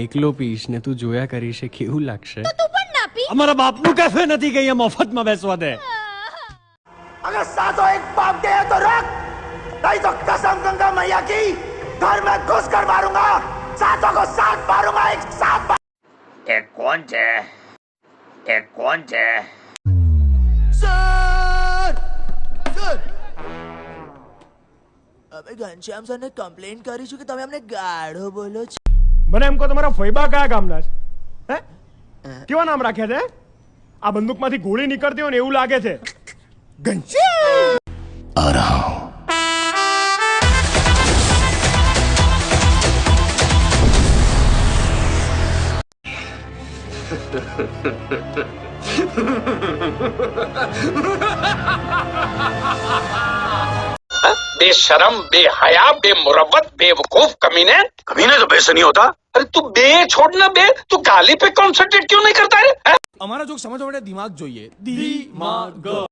એકલો પીશ ને તું જોયા કરીશ એ કેવું લાગશે? તો તું પણ ના પી. અમારા બાપનું કેફે નથી કે અહીંયા મફતમાં બેસવા દે. अगर सातों एक पाप दे तो रख, नहीं तो कसम गंगा मैया की घर में घुस कर मारूंगा, सातों को साथ मारूंगा, एक साथ. એ કોણ છે? એ કોણ છે? सर सर अबे घनश्याम सर ने कंप्लेन કરી છે કે તમે અમને ગાઢો બોલો છો. મને એમ કહો તમારા ફૈબા કયા ગામના છે? હે કેવા નામ રાખ્યા છે? આ બંદૂકમાંથી ગોળી નીકળતી હોય ને એવું લાગે છે. घनश्याम आ रहा हूं. बेशरम, बेहया, बेमुरव्वत, बेवकूफ कमीने. कमीने तो बेसे नहीं होता. अरे तू बे छोड़ ना बे, तू गाली पे कॉन्सेंट्रेट क्यों नहीं करता है? અમારા જોક સમજવા માટે દિમાગ જોઈએ. દિમાગ